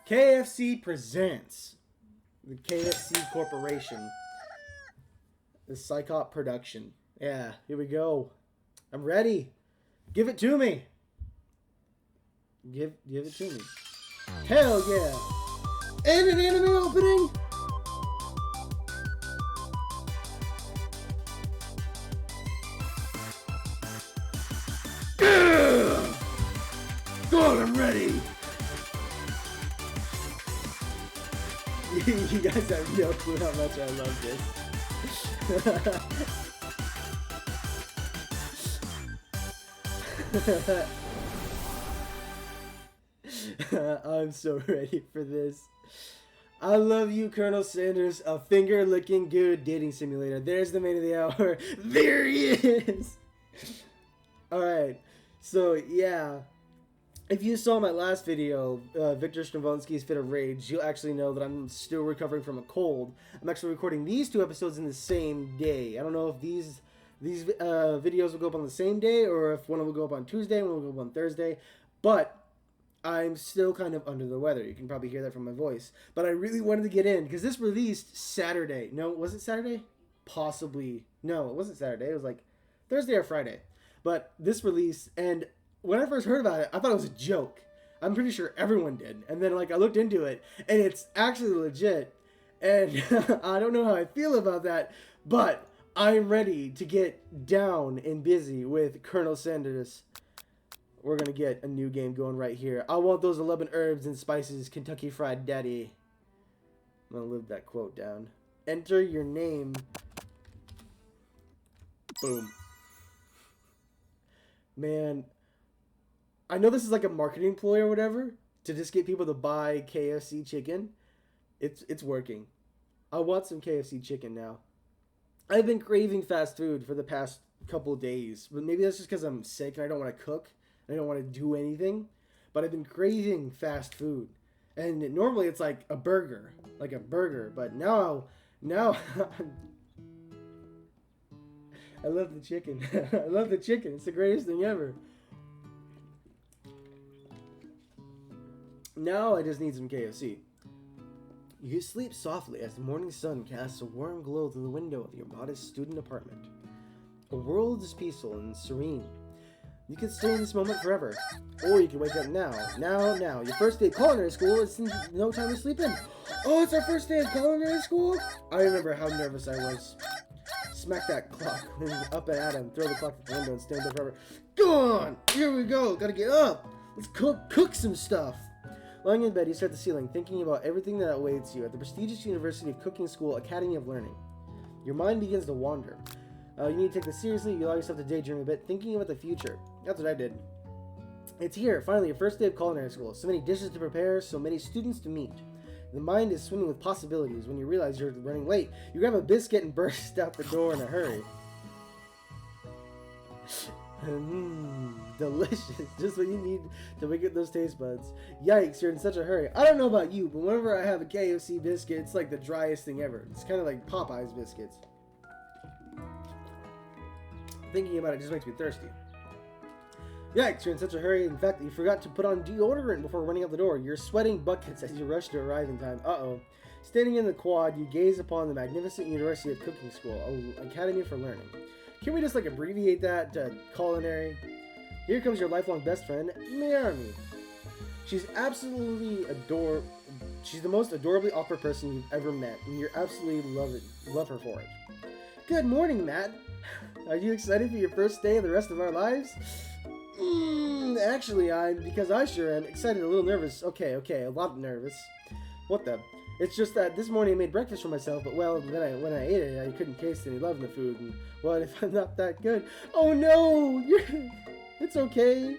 KFC presents the KFC Corporation, the Psychop production. Yeah, here we go. I'm ready. Give it to me. Give it to me. Hell yeah. And an anime opening. God, I'm ready. You guys have no clue how much I love this. I'm so ready for this. I love you, Colonel Sanders. A finger-licking good dating simulator. There's the man of the hour. There he is. Alright. So, yeah. If you saw my last video, Victor Stravonsky's Fit of Rage, you'll actually know that I'm still recovering from a cold. I'm actually recording these two episodes in the same day. I don't know if these videos will go up on the same day, or if one will go up on Tuesday and one will go up on Thursday. But I'm still kind of under the weather. You can probably hear that from my voice. But I really wanted to get in, because this released Saturday. No, was it Saturday? Possibly. No, it wasn't Saturday. It was like Thursday or Friday. But this released, and when I first heard about it, I thought it was a joke. I'm pretty sure everyone did. And then, like, I looked into it, and it's actually legit. And I don't know how I feel about that, but I'm ready to get down and busy with Colonel Sanders. We're going to get a new game going right here. I want those 11 herbs and spices, Kentucky Fried Daddy. I'm going to live that quote down. Enter your name. Boom. Man, I know this is like a marketing ploy or whatever to just get people to buy KFC chicken. It's working. I want some KFC chicken now. I've been craving fast food for the past couple days, but maybe that's just because I'm sick and I don't want to cook. I don't want to do anything, but I've been craving fast food. And normally it's like a burger, but now I love the chicken. I love the chicken. It's the greatest thing ever. Now I just need some KFC. You sleep softly as the morning sun casts a warm glow through the window of your modest student apartment. The world is peaceful and serene. You can stay in this moment forever. Or you can wake up now. Now. Your first day of culinary school is no time to sleep in. Oh, it's our first day of culinary school? I remember how nervous I was. Smack that clock. Up and at him. Throw the clock at the window and stand there forever. Go on! Here we go. Gotta get up. Let's cook some stuff. Lying in bed, you stare at the ceiling, thinking about everything that awaits you at the prestigious University of Cooking School Academy of Learning. Your mind begins to wander. You need to take this seriously. You allow yourself to daydream a bit, thinking about the future. That's what I did. It's here, finally, your first day of culinary school. So many dishes to prepare, so many students to meet. The mind is swimming with possibilities. When you realize you're running late, you grab a biscuit and burst out the door in a hurry. Delicious. Just what you need to wake up those taste buds. Yikes, you're in such a hurry. I don't know about you, but whenever I have a KFC biscuit, it's like the driest thing ever. It's kind of like Popeye's biscuits. Thinking about it just makes me thirsty. Yikes, you're in such a hurry. In fact, you forgot to put on deodorant before running out the door. You're sweating buckets as you rush to arrive in time. Uh-oh. Standing in the quad, you gaze upon the magnificent University of Cooking School, an academy for learning. Can we just like abbreviate that to culinary? Here comes your lifelong best friend, Miami. She's absolutely She's the most adorably awkward person you've ever met, and you're absolutely love her for it. Good morning, Matt. Are you excited for your first day of the rest of our lives? Actually, because I sure am excited, a little nervous. Okay, a lot nervous. What the? It's just that this morning I made breakfast for myself, but well, then when I ate it, I couldn't taste any love in the food, and what if I'm not that good? Oh no! It's okay.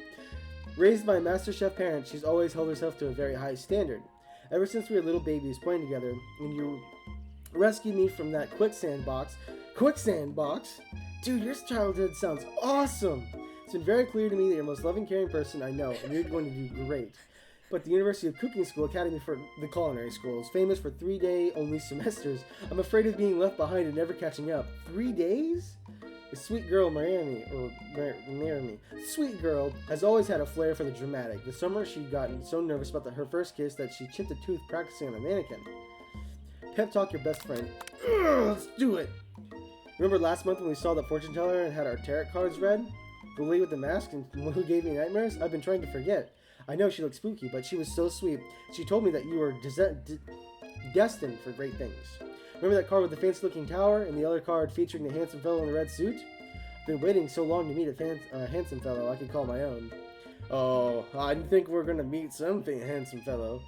Raised by Master Chef parents, she's always held herself to a very high standard. Ever since we were little babies playing together, and you rescued me from that quicksand box? Dude, your childhood sounds awesome! It's been very clear to me that you're the most loving, caring person I know, and you're going to do great. But the University of Cooking School Academy for the Culinary School is famous for 3-day only semesters. I'm afraid of being left behind and never catching up. 3 days? The sweet girl Naomi. Sweet girl has always had a flair for the dramatic. This summer she'd gotten so nervous about her first kiss that she chipped a tooth practicing on a mannequin. Pep talk your best friend. Let's do it. Remember last month when we saw the fortune teller and had our tarot cards read? The lady with the mask and who gave me nightmares? I've been trying to forget. I know she looked spooky, but she was so sweet. She told me that you were destined for great things. Remember that card with the fancy-looking tower and the other card featuring the handsome fellow in the red suit? I've been waiting so long to meet a handsome fellow I could call my own. Oh, I think we're gonna meet something handsome fellow.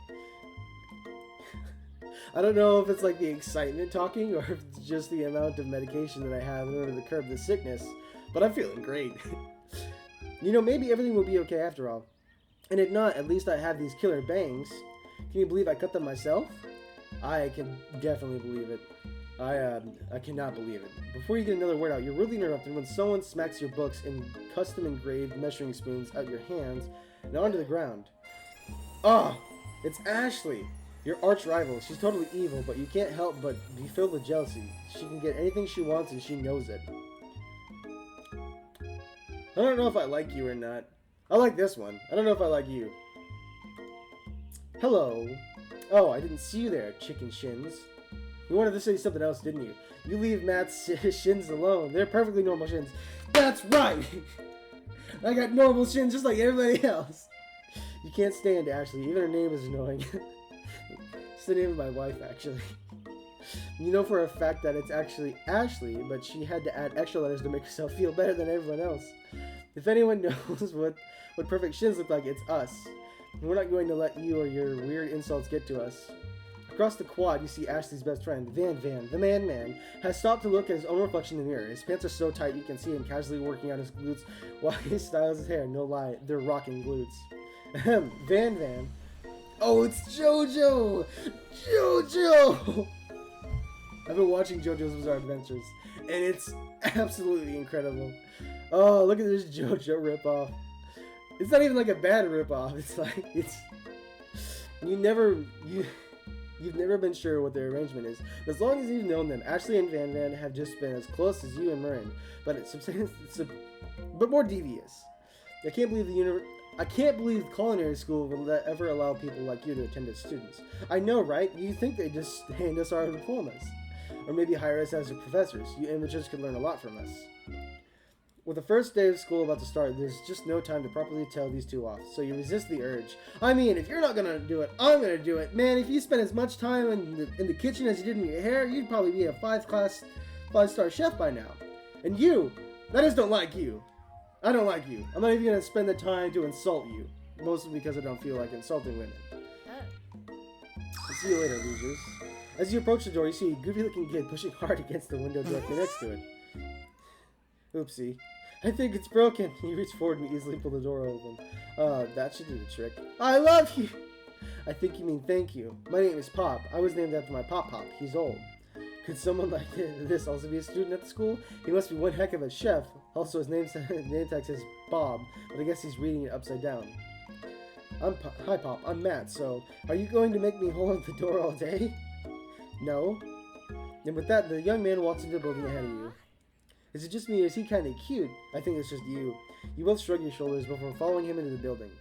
I don't know if it's like the excitement talking or if it's just the amount of medication that I have in order to curb the sickness, but I'm feeling great. You know, maybe everything will be okay after all. And if not, at least I have these killer bangs. Can you believe I cut them myself? I can definitely believe it. I cannot believe it. Before you get another word out, you're really interrupted when someone smacks your books and custom engraved measuring spoons out your hands and onto the ground. Oh, it's Ashley, your arch rival. She's totally evil, but you can't help but be filled with jealousy. She can get anything she wants and she knows it. I don't know if I like you or not. I like this one. I don't know if I like you. Hello. Oh, I didn't see you there, chicken shins. You wanted to say something else, didn't you? You leave Matt's shins alone. They're perfectly normal shins. That's right! I got normal shins just like everybody else. You can't stand Ashley. Even her name is annoying. It's the name of my wife, actually. You know for a fact that it's actually Ashley, but she had to add extra letters to make herself feel better than everyone else. If anyone knows what perfect shins look like, it's us. We're not going to let you or your weird insults get to us. Across the quad, you see Ashley's best friend, Van, the man, has stopped to look at his own reflection in the mirror. His pants are so tight you can see him casually working on his glutes while he styles his hair. No lie, they're rocking glutes. Ahem, Van. Oh, it's JoJo! JoJo! I've been watching JoJo's Bizarre Adventures, and it's absolutely incredible. Oh, look at this JoJo ripoff. It's not even like a bad ripoff. It's like, you've never been sure what their arrangement is. As long as you've known them, Ashley and Van have just been as close as you and Marin, but more devious. I can't believe culinary school will ever allow people like you to attend as students. I know, right? You think they just hand us our diplomas, or maybe hire us as professors. You amateurs could learn a lot from us. With the first day of school about to start, there's just no time to properly tell these two off, so you resist the urge. I mean, if you're not gonna do it, I'm gonna do it. Man, if you spent as much time in the kitchen as you did in your hair, you'd probably be a 5-star chef by now. And you, I just don't like you. I don't like you. I'm not even gonna spend the time to insult you, mostly because I don't feel like insulting women. I'll see you later, losers. As you approach the door, you see a goofy-looking kid pushing hard against the window directly next to it. Oopsie. I think it's broken. He reached forward and easily pulled the door open. That should do the trick. I love you! I think you mean thank you. My name is Pop. I was named after my Pop. He's old. Could someone like this also be a student at the school? He must be one heck of a chef. Also, his name tag says Bob, but I guess he's reading it upside down. Hi, Pop. I'm Matt, so are you going to make me hold the door all day? No. And with that, the young man walks into the building ahead of you. Is it just me or is he kind of cute? I think it's just you. You both shrug your shoulders before following him into the building.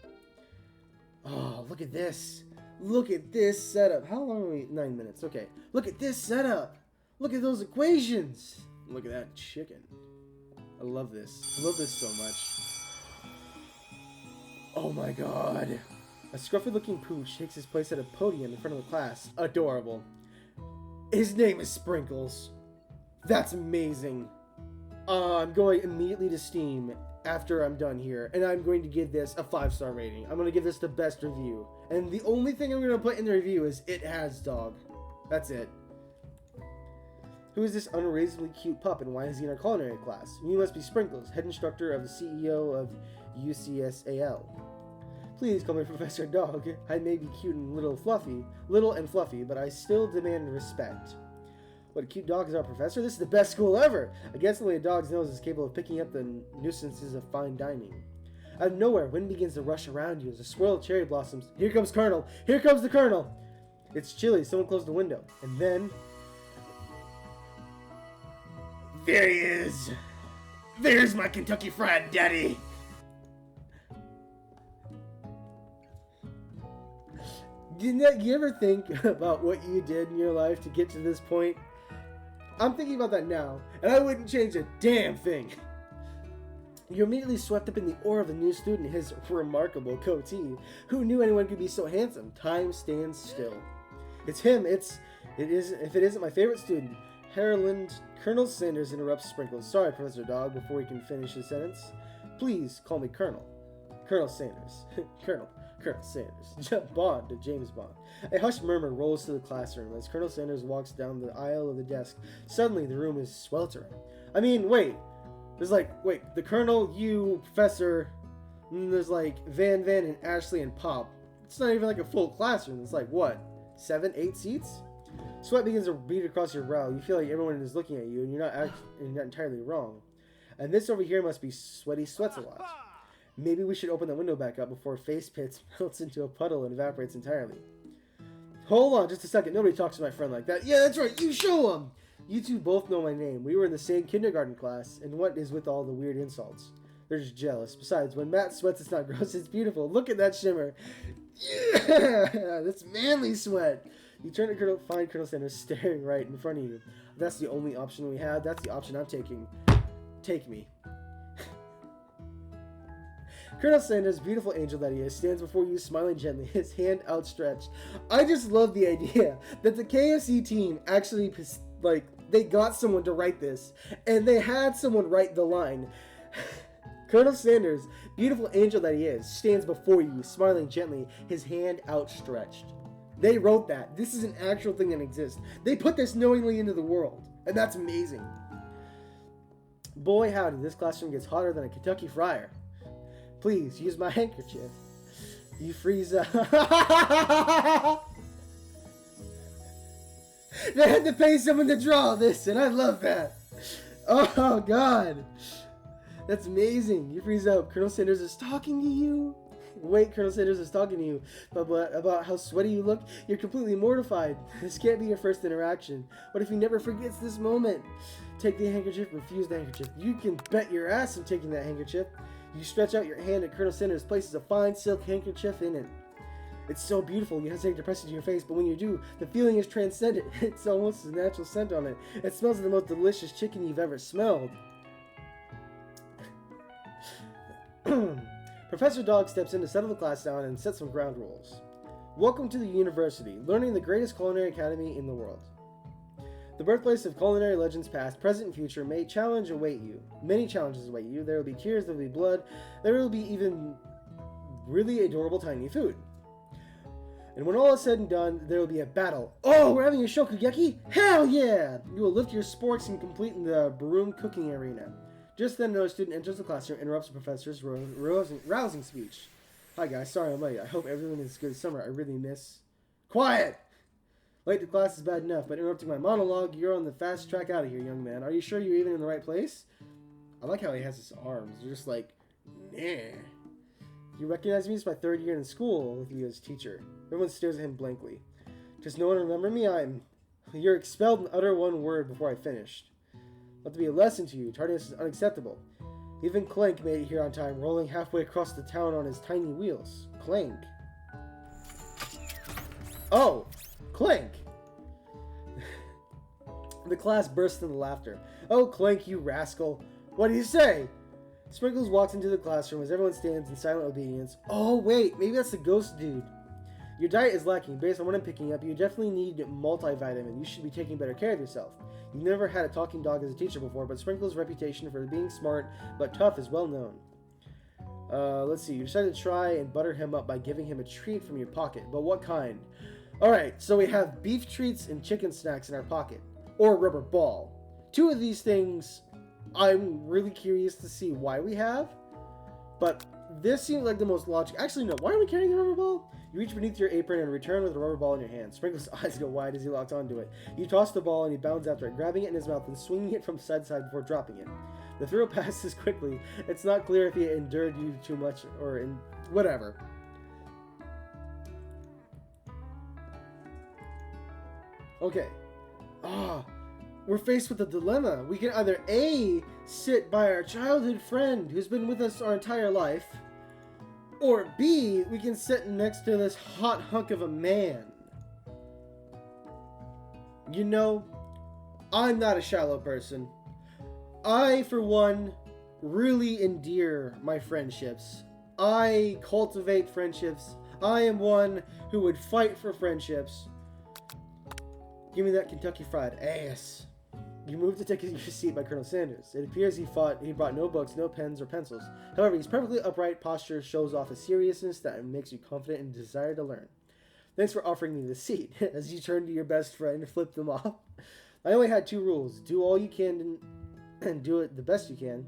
Oh, look at this. Look at this setup. How long are we? 9 minutes. Okay. Look at this setup. Look at those equations. Look at that chicken. I love this. I love this so much. Oh my god. A scruffy looking pooch takes his place at a podium in front of the class. Adorable. His name is Sprinkles. That's amazing. I'm going immediately to Steam after I'm done here, and I'm going to give this a 5-star rating. I'm going to give this the best review. And the only thing I'm going to put in the review is it has dog. That's it. Who is this unreasonably cute pup, and why is he in our culinary class? You must be Sprinkles, head instructor of the CEO of UCSAL. Please call me Professor Dog. I may be cute and little and fluffy, but I still demand respect. What, a cute dog is our professor? This is the best school ever! I guess only a dog's nose is capable of picking up the nuisances of fine dining. Out of nowhere, wind begins to rush around you as a swirl of cherry blossoms. Here comes Colonel! Here comes the Colonel! It's chilly. Someone closed the window. And then... there he is! There's my Kentucky Fried Daddy! You ever think about what you did in your life to get to this point? I'm thinking about that now, and I wouldn't change a damn thing. You're immediately swept up in the aura of the new student, his remarkable goatee. Who knew anyone could be so handsome? Time stands still. It's him. If it isn't my favorite student, Harold. Colonel Sanders interrupts Sprinkles. Sorry, Professor Dog, before he can finish his sentence. Please call me Colonel. Colonel Sanders. Colonel Sanders. Bond to James Bond. A hushed murmur rolls through the classroom as Colonel Sanders walks down the aisle of the desk. Suddenly, the room is sweltering. I mean, wait. There's the Colonel, you, Professor, and there's Van, and Ashley, and Pop. It's not even like a full classroom. It's what? 7, 8 seats? Sweat begins to bead across your brow. You feel like everyone is looking at you, and you're not entirely wrong. And this over here must be Sweaty Sweats a lot. Maybe we should open the window back up before Face Pits melts into a puddle and evaporates entirely. Hold on just a second. Nobody talks to my friend like that. Yeah, that's right. You show him. You two both know my name. We were in the same kindergarten class, and what is with all the weird insults? They're just jealous. Besides, when Matt sweats, it's not gross, it's beautiful. Look at that shimmer. Yeah, that's manly sweat. You turn to find Colonel Sanders staring right in front of you. That's the only option we have. That's the option I'm taking. Take me. Colonel Sanders, beautiful angel that he is, stands before you smiling gently, his hand outstretched. I just love the idea that the KFC team actually, they got someone to write this, and they had someone write the line. Colonel Sanders, beautiful angel that he is, stands before you, smiling gently, his hand outstretched. They wrote that. This is an actual thing that exists. They put this knowingly into the world, and that's amazing. Boy, howdy, this classroom gets hotter than a Kentucky Friar. Please, use my handkerchief. You freeze up. They had to pay someone to draw this, and I love that. Oh, God. That's amazing. You freeze up. Colonel Sanders is talking to you. Wait, Colonel Sanders is talking to you about how sweaty you look. You're completely mortified. This can't be your first interaction. What if he never forgets this moment? Take the handkerchief, refuse the handkerchief. You can bet your ass I'm taking that handkerchief. You stretch out your hand and Colonel Sanders places a fine silk handkerchief in it. It's so beautiful, you hesitate to press it to your face, but when you do, the feeling is transcendent. It's almost a natural scent on it. It smells of the most delicious chicken you've ever smelled. Professor Dog steps in to settle the class down and set some ground rules. Welcome to the university, learning the greatest culinary academy in the world. The birthplace of culinary legends past, present, and future may challenge await you. Many challenges await you. There will be tears, there will be blood, there will be even really adorable tiny food. And when all is said and done, there will be a battle. Oh, we're having a shokugeki? Hell yeah! You will lift your sporks and complete in the broom cooking arena. Just then, another student enters the classroom, interrupts the professor's rousing speech. Hi guys, sorry I'm late. I hope everyone is good summer. I really miss... Quiet! Late to class is bad enough, but interrupting my monologue, you're on the fast track out of here, young man. Are you sure you're even in the right place? I like how he has his arms. They're just like, nah. You recognize me? It's my third year in school with you as teacher. Everyone stares at him blankly. Does no one remember me? You're expelled and utter one word before I finished. Let there be a lesson to you. Tardiness is unacceptable. Even Clank made it here on time, rolling halfway across the town on his tiny wheels. Clank. Oh! Clank! The class burst into laughter. Oh, Clank, you rascal. What do you say? Sprinkles walks into the classroom as everyone stands in silent obedience. Oh, wait, maybe that's the ghost dude. Your diet is lacking. Based on what I'm picking up, you definitely need multivitamin. You should be taking better care of yourself. You've never had a talking dog as a teacher before, but Sprinkles' reputation for being smart but tough is well known. Let's see. You decided to try and butter him up by giving him a treat from your pocket. But what kind? Alright, so we have beef treats and chicken snacks in our pocket. Or a rubber ball. Two of these things I'm really curious to see why we have. But this seems like the most logical. Actually, no. Why are we carrying the rubber ball? You reach beneath your apron and return with a rubber ball in your hand. Sprinkles' eyes go wide as he locks onto it. You toss the ball and he bounds after it, grabbing it in his mouth and swinging it from side to side before dropping it. The throw passes quickly. It's not clear if he endured you too much or whatever. Okay. we're faced with a dilemma. We can either A, sit by our childhood friend who's been with us our entire life, or B, we can sit next to this hot hunk of a man. You know, I'm not a shallow person. I, for one, really endear my friendships. I cultivate friendships. I am one who would fight for friendships. Give me that Kentucky Fried Ass. You moved to take your seat by Colonel Sanders. It appears he brought no books, no pens, or pencils. However, his perfectly upright posture shows off a seriousness that makes you confident and desire to learn. Thanks for offering me the seat. As you turn to your best friend and flip them off. I only had 2 rules. Do all you can and do it the best you can.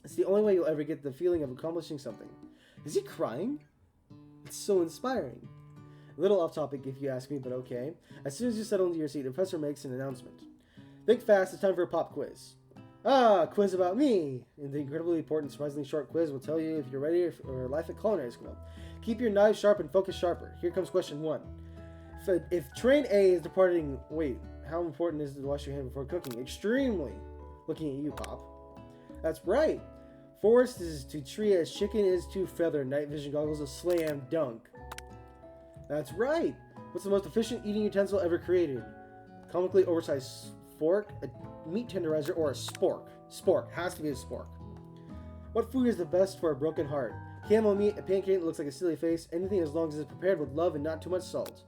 It's the only way you'll ever get the feeling of accomplishing something. Is he crying? It's so inspiring. A little off topic if you ask me, but okay. As soon as you settle into your seat, the professor makes an announcement. Think fast, it's time for a pop quiz. Ah, quiz about me. And the incredibly important, surprisingly short quiz will tell you if you're ready for life at culinary school. Keep your knives sharp and focus sharper. Here comes question 1. If train A is departing... Wait, how important is it to wash your hand before cooking? Extremely. Looking at you, Pop. That's right. Forest is to tree as chicken is to feather. Night vision goggles a slam dunk. That's right. What's the most efficient eating utensil ever created? Comically oversized fork, a meat tenderizer, or a spork? Spork. Has to be a spork. What food is the best for a broken heart? Camel meat, a pancake that looks like a silly face, anything as long as it's prepared with love and not too much salt.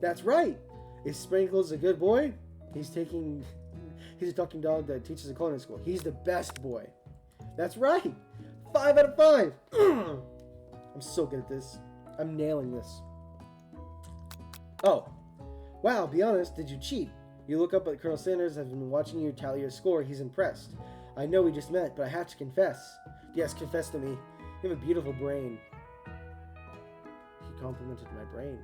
That's right. Is Sprinkles a good boy? He's a talking dog that teaches at culinary school. He's the best boy. That's right. 5 out of 5. I'm so good at this. I'm nailing this. Oh. Wow, be honest, did you cheat? You look up at Colonel Sanders. I've been watching you tally your score. He's impressed. I know we just met, but I have to confess. Yes, confess to me. You have a beautiful brain. He complimented my brain.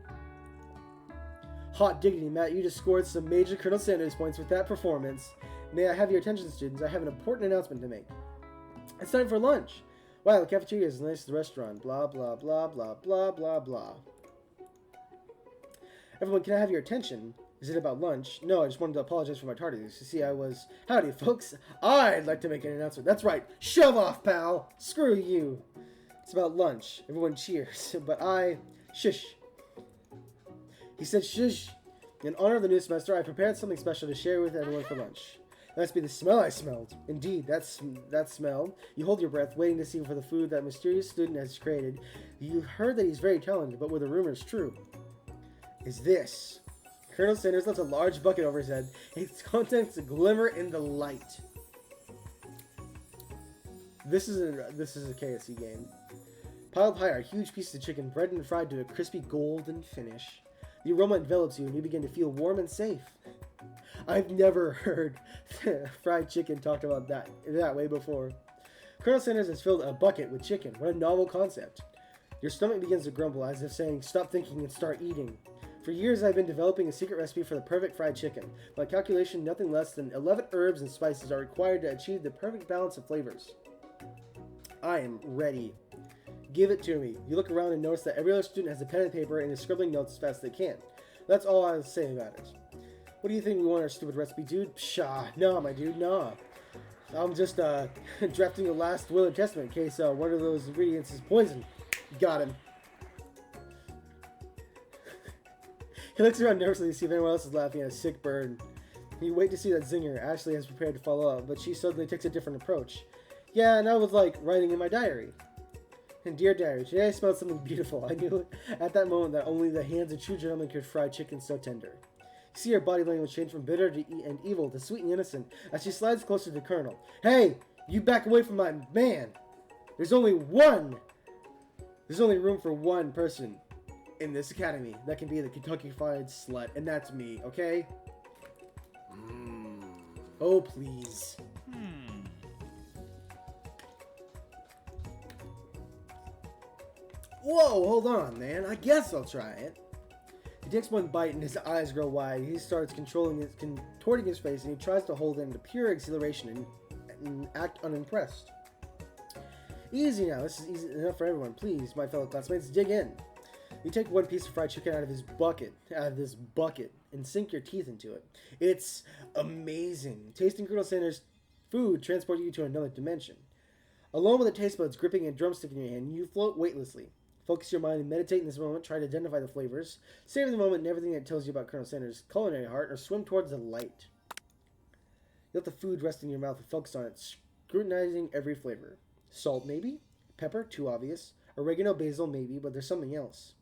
Hot diggity, Matt. You just scored some major Colonel Sanders points with that performance. May I have your attention, students? I have an important announcement to make. It's time for lunch. Wow, the cafeteria is as nice as the restaurant. Blah, blah, blah, blah, blah, blah, blah. Everyone, can I have your attention? Is it about lunch? No, I just wanted to apologize for my tardiness. You see, I was... Howdy, folks. I'd like to make an announcement. That's right. Shove off, pal. Screw you. It's about lunch. Everyone cheers. But I... Shush. He said shush. In honor of the new semester, I prepared something special to share with everyone for lunch. That must be the smell I smelled. Indeed, that smell. You hold your breath, waiting to see for the food that mysterious student has created. You heard that he's very talented, but were the rumors true? Is this... Colonel Sanders left a large bucket over his head, its contents glimmer in the light. This is a KFC game. Piled high are huge pieces of chicken, breaded and fried to a crispy golden finish. The aroma envelops you, and you begin to feel warm and safe. I've never heard fried chicken talked about that way before. Colonel Sanders has filled a bucket with chicken. What a novel concept. Your stomach begins to grumble, as if saying, stop thinking and start eating. For years, I've been developing a secret recipe for the perfect fried chicken. By calculation, nothing less than 11 herbs and spices are required to achieve the perfect balance of flavors. I am ready. Give it to me. You look around and notice that every other student has a pen and paper and is scribbling notes as fast as they can. That's all I'll say about it. What do you think we want our stupid recipe, dude? Pshaw. Nah, my dude, nah. I'm just drafting the last will and testament in case one of those ingredients is poison. Got him. He looks around nervously to see if anyone else is laughing at a sick burn. You wait to see that zinger. Ashley has prepared to follow up, but she suddenly takes a different approach. Yeah, and I was like writing in my diary. And dear diary, today I smelled something beautiful. I knew at that moment that only the hands of true gentlemen could fry chicken so tender. You see her body language change from bitter and evil to sweet and innocent as she slides closer to the colonel. Hey, you back away from my man. There's only room for one person in this academy that can be the Kentucky Fried Slut, and that's me, okay? Oh, please. Whoa, hold on, man. I guess I'll try it. He takes one bite and his eyes grow wide. He starts contorting his face, and he tries to hold it into pure exhilaration and act unimpressed. Easy now. This is easy enough for everyone. Please, my fellow classmates, dig in. You take one piece of fried chicken out of this bucket, and sink your teeth into it. It's amazing. Tasting Colonel Sanders' food transports you to another dimension. Alone with the taste buds gripping a drumstick in your hand, you float weightlessly. Focus your mind and meditate in this moment. Try to identify the flavors. Savor the moment and everything that tells you about Colonel Sanders' culinary heart, or swim towards the light. You let the food rest in your mouth and focus on it, scrutinizing every flavor. Salt, maybe? Pepper, too obvious. Oregano, basil, maybe, but there's something else.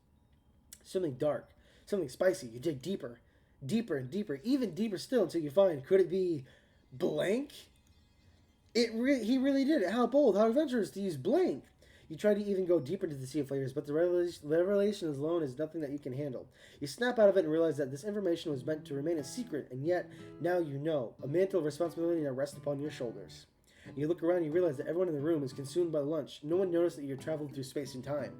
Something dark. Something spicy. You dig deeper. Deeper and deeper. Even deeper still until you find, could it be blank? He really did it. How bold, how adventurous to use blank. You try to even go deeper into the sea of flavors, but the revelation alone is nothing that you can handle. You snap out of it and realize that this information was meant to remain a secret, and yet, now you know. A mantle of responsibility now rests upon your shoulders. You look around and you realize that everyone in the room is consumed by lunch. No one noticed that you're traveling through space and time.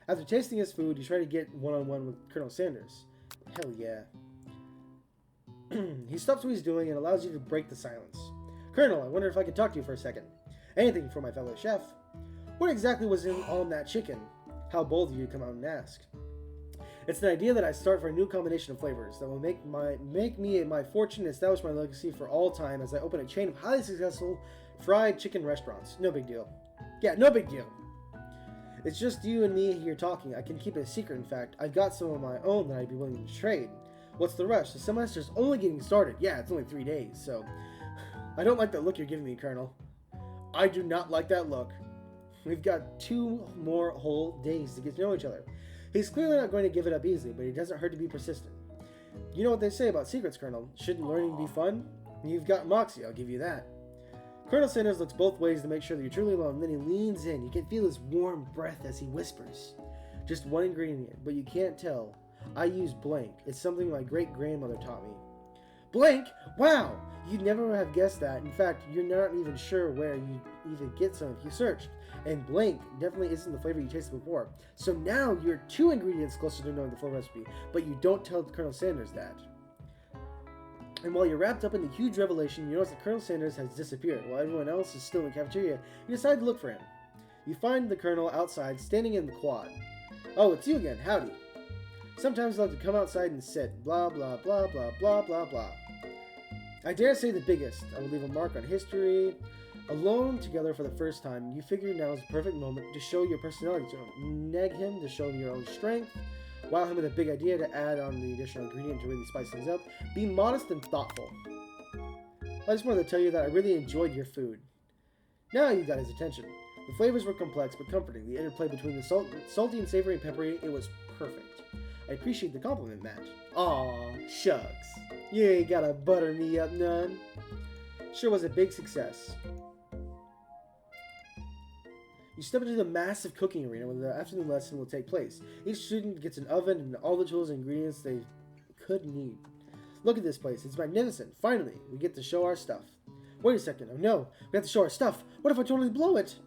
After tasting his food, you try to get one-on-one with Colonel Sanders. Hell yeah. He stops what he's doing and allows you to break the silence. Colonel, I wonder if I could talk to you for a second. Anything for my fellow chef. What exactly was on that chicken? How bold of you to come out and ask. It's an idea that I start for a new combination of flavors that will make me my fortune and establish my legacy for all time as I open a chain of highly successful fried chicken restaurants. No big deal. Yeah, no big deal. It's just you and me here talking. I can keep it a secret, in fact. I've got some of my own that I'd be willing to trade. What's the rush? The semester's only getting started. Yeah, it's only 3 days, so... I don't like that look you're giving me, Colonel. I do not like that look. We've got 2 more whole days to get to know each other. He's clearly not going to give it up easily, but he doesn't hurt to be persistent. You know what they say about secrets, Colonel. Shouldn't learning be fun? You've got moxie, I'll give you that. Colonel Sanders looks both ways to make sure that you're truly alone, then he leans in. You can feel his warm breath as he whispers. Just one ingredient, but you can't tell. I use blank. It's something my great-grandmother taught me. Blank? Wow! You'd never have guessed that. In fact, you're not even sure where you even get some if you searched. And blank definitely isn't the flavor you tasted before. So now you're 2 ingredients closer to knowing the full recipe, but you don't tell Colonel Sanders that. And while you're wrapped up in the huge revelation, you notice that Colonel Sanders has disappeared. While everyone else is still in the cafeteria, you decide to look for him. You find the Colonel outside, standing in the quad. Oh, it's you again. Howdy. Sometimes I like to come outside and sit. Blah, blah, blah, blah, blah, blah, blah. I dare say the biggest. I will leave a mark on history. Alone together for the first time, you figure now is the perfect moment to show your personality to him. Neg him to show your own strength. Wow him with a big idea to add on the additional ingredient to really spice things up. Be modest and thoughtful. I just wanted to tell you that I really enjoyed your food. Now you got his attention. The flavors were complex but comforting. The interplay between the salty and savory and peppery, it was perfect. I appreciate the compliment, Matt. Aw, shucks. You ain't gotta butter me up none. Sure was a big success. You step into the massive cooking arena where the afternoon lesson will take place. Each student gets an oven and all the tools and ingredients they could need. Look at this place. It's magnificent. Finally, we get to show our stuff. Wait a second. Oh no, we have to show our stuff. What if I totally blow it?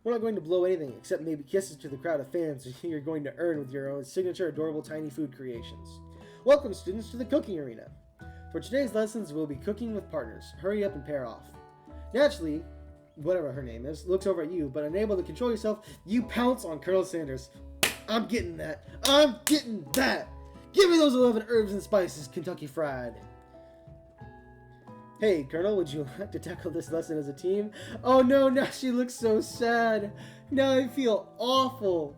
We're not going to blow anything except maybe kisses to the crowd of fans you're going to earn with your own signature adorable tiny food creations. Welcome, students, to the cooking arena. For today's lessons, we'll be cooking with partners. Hurry up and pair off. Naturally, whatever her name is, looks over at you, but unable to control yourself, you pounce on Colonel Sanders. I'm getting that. I'm getting that. Give me those 11 herbs and spices, Kentucky Fried. Hey, Colonel, would you like to tackle this lesson as a team? Oh no, now she looks so sad. Now I feel awful.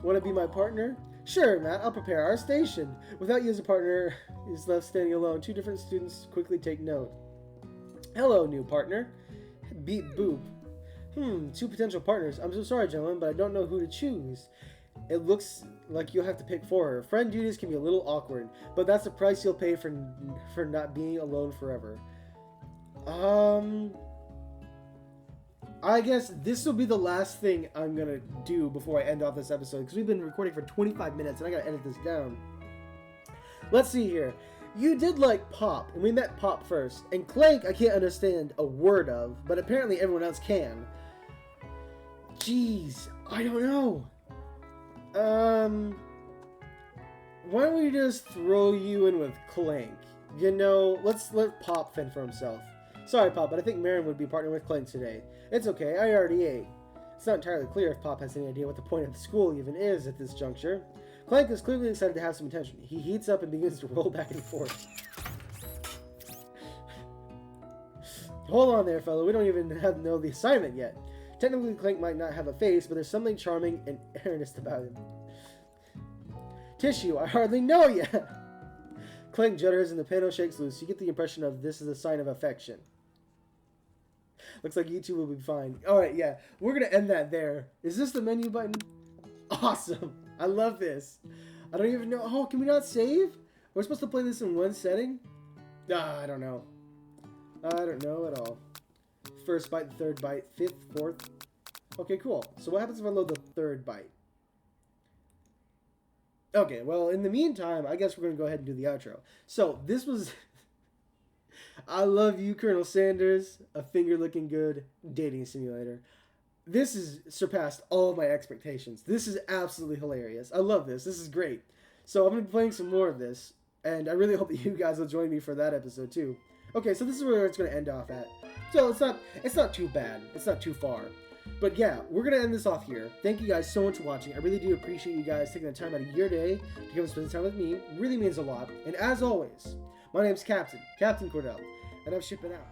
Want to be my partner? Sure, Matt, I'll prepare our station. Without you as a partner, is left standing alone. 2 different students quickly take note. Hello, new partner. Beep boop. 2 potential partners. I'm so sorry, gentlemen, but I don't know who to choose. It looks like you'll have to pick for her. Friend duties can be a little awkward, but that's the price you'll pay for not being alone forever. I guess this will be the last thing I'm gonna do before I end off this episode, because we've been recording for 25 minutes and I gotta edit this down. Let's see here. You did like Pop, and we met Pop first. And Clank I can't understand a word of, but apparently everyone else can. Jeez, I don't know. Why don't we just throw you in with Clank? You know, let's let Pop fend for himself. Sorry, Pop, but I think Marin would be partnering with Clank today. It's okay, I already ate. It's not entirely clear if Pop has any idea what the point of the school even is at this juncture. Clank is clearly excited to have some attention. He heats up and begins to roll back and forth. Hold on there, fellow. We don't even know the assignment yet. Technically, Clank might not have a face, but there's something charming and earnest about him. Tissue, I hardly know yet. Clank judders and the panel shakes loose. You get the impression of this is a sign of affection. Looks like you two will be fine. Alright, yeah. We're going to end that there. Is this the menu button? Awesome. I love this. I don't even know. Oh, can we not save? We're supposed to play this in one setting? I don't know. I don't know at all. First bite, third bite, fifth, fourth. Okay, cool. So what happens if I load the third bite? Okay, well, in the meantime, I guess we're going to go ahead and do the outro. So, this was... I Love You, Colonel Sanders, a finger-looking good dating simulator. This has surpassed all of my expectations. This is absolutely hilarious. I love this. This is great. So, I'm going to be playing some more of this, and I really hope that you guys will join me for that episode, too. Okay, so this is where it's going to end off at. So, it's not too bad. It's not too far. But yeah, we're going to end this off here. Thank you guys so much for watching. I really do appreciate you guys taking the time out of your day to come and spend time with me. It really means a lot. And as always, my name's Captain Cordell, and I'm shipping out.